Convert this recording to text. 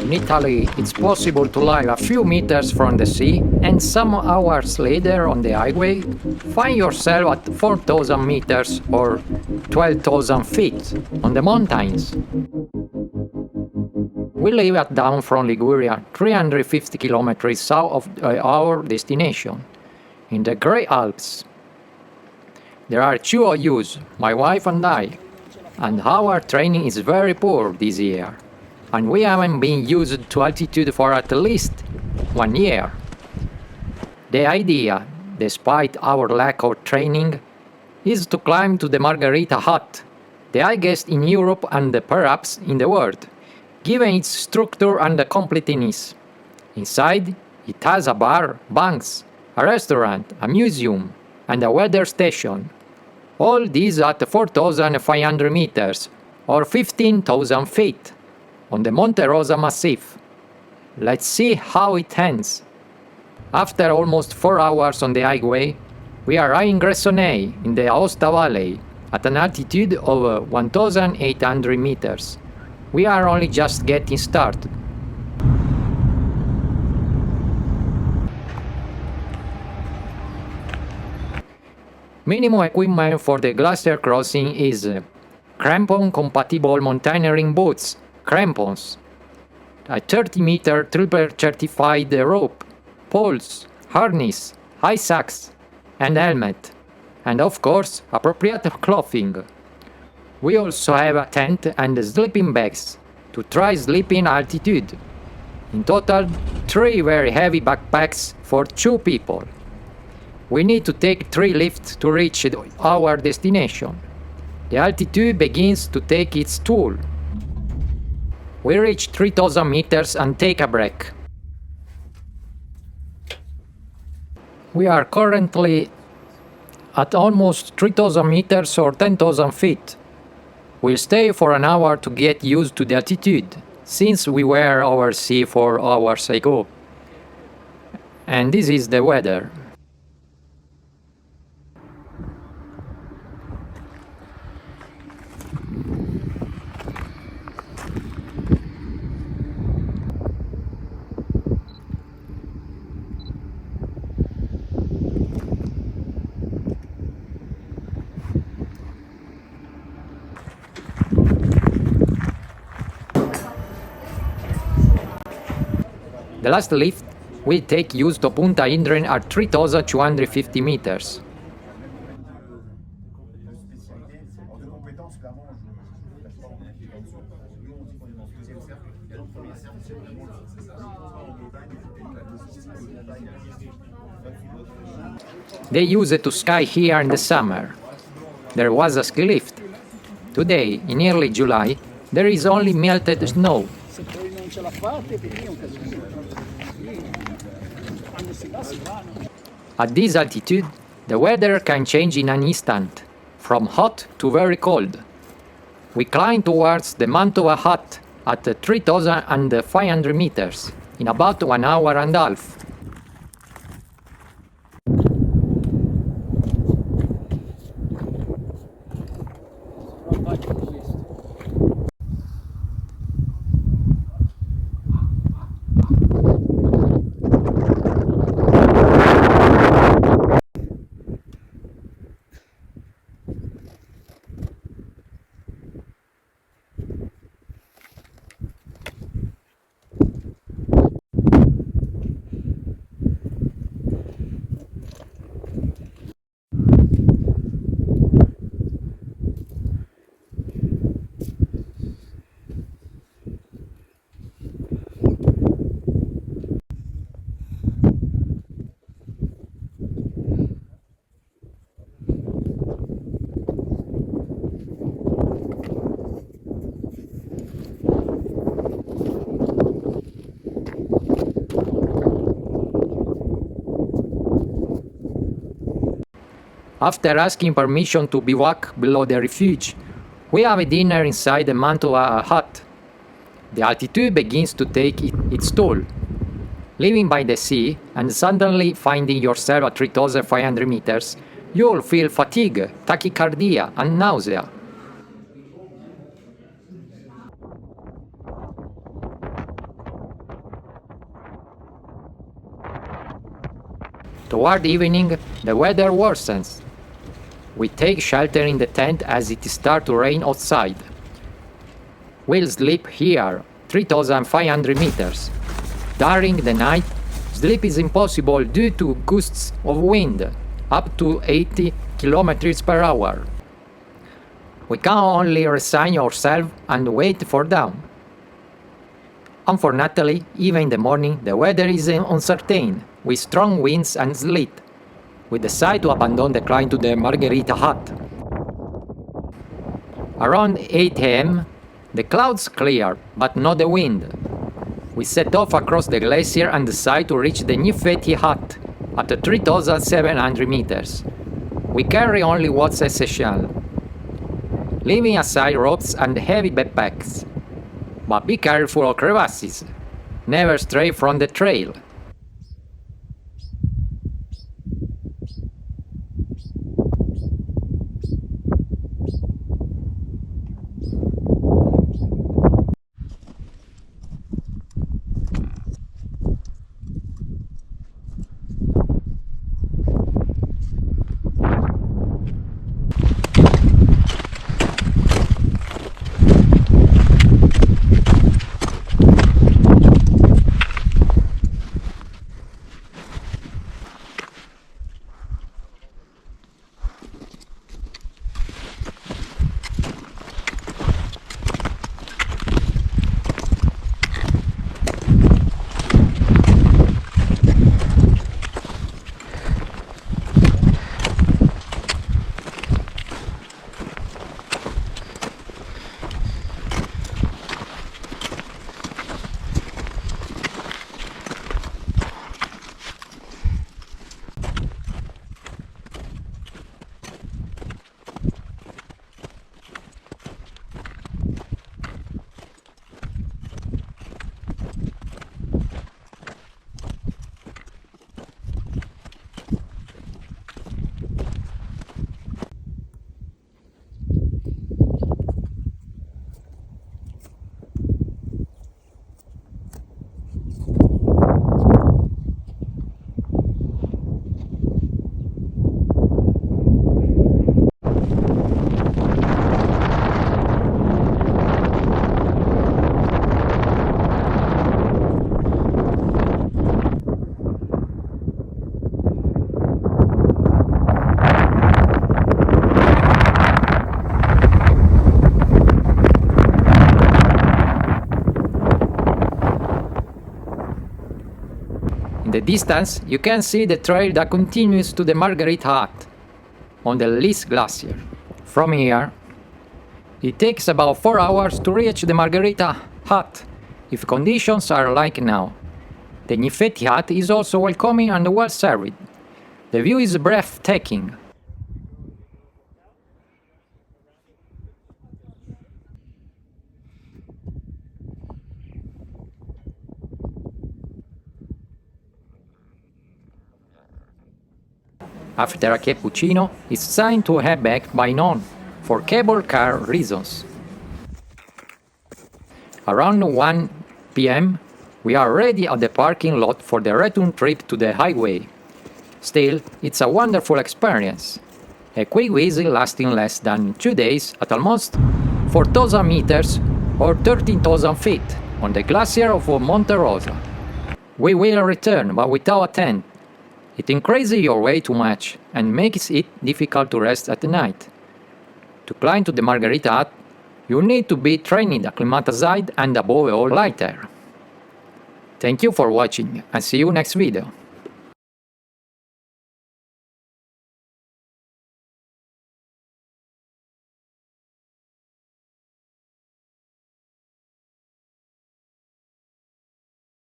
In Italy, it's possible to live a few meters from the sea and some hours later on the highway, find yourself at 4,000 meters or 12,000 feet on the mountains. We live at down from Liguria, 350 kilometers south of our destination, in the Great Alps. There are two of us, my wife and I, and our training is very poor this year, and we haven't been used to altitude for at least 1 year. The idea, despite our lack of training, is to climb to the Margherita hut, the highest in Europe and perhaps in the world, given its structure and completeness. Inside, it has a bar, bunks, a restaurant, a museum, and a weather station. All these at 4,500 meters, or 15,000 feet, on the Monte Rosa massif. Let's see how it ends. After almost 4 hours on the highway, we are in Gressoney, in the Aosta Valley, at an altitude of 1,800 meters. We are only just getting started. Minimum equipment for the glacier crossing is crampon-compatible mountaineering boots, crampons, a 30-meter triple-certified rope, poles, harness, high sacks, and helmet, and of course, appropriate clothing. We also have a tent and sleeping bags to try sleeping altitude. In total, 3 very heavy backpacks for 2 people. We need to take 3 lifts to reach our destination. The altitude begins to take its toll. We reach 3,000 meters and take a break. We are currently at almost 3,000 meters or 10,000 feet. We'll stay for an hour to get used to the altitude, since we were over sea 4 hours ago. And this is the weather. The last lift will take us to Punta Indren at 3,250 meters. They use it to ski here in the summer. There was a ski lift. Today, in early July, there is only melted snow. At this altitude, the weather can change in an instant, from hot to very cold. We climb towards the Mantova hut at 3,500 meters in about 1 hour and a half. After asking permission to bivouac below the refuge, we have a dinner inside the Mantova hut. The altitude begins to take its toll. Living by the sea and suddenly finding yourself at 3,500 meters, you'll feel fatigue, tachycardia, and nausea. Toward evening, the weather worsens. We take shelter in the tent as it starts to rain outside. We'll sleep here, 3,500 meters. During the night, sleep is impossible due to gusts of wind, up to 80 kilometers per hour. We can only resign ourselves and wait for dawn. Unfortunately, even in the morning, the weather is uncertain, with strong winds and sleet. We decide to abandon the climb to the Margherita hut. Around 8 a.m., the clouds clear, but not the wind. We set off across the glacier and decide to reach the Info&news hut at 3,700 meters. We carry only what's essential, leaving aside ropes and heavy backpacks. But be careful of crevasses. Never stray from the trail. In the distance, you can see the trail that continues to the Margherita hut on the Lys glacier. From here, it takes about 4 hours to reach the Margherita hut if conditions are like now. The Info&news hut is also welcoming and well served. The view is breathtaking. After a cappuccino, it's time to head back by noon for cable car reasons. Around 1 p.m., we are ready at the parking lot for the return trip to the highway. Still, it's a wonderful experience. A quick visit lasting less than 2 days at almost 4,000 meters or 13,000 feet on the glacier of Monte Rosa. We will return, but without a tent. It increases your weight too much and makes it difficult to rest at night. To climb to the Margherita hut, you need to be trained, acclimatized, and above all lighter. Thank you for watching and see you next video.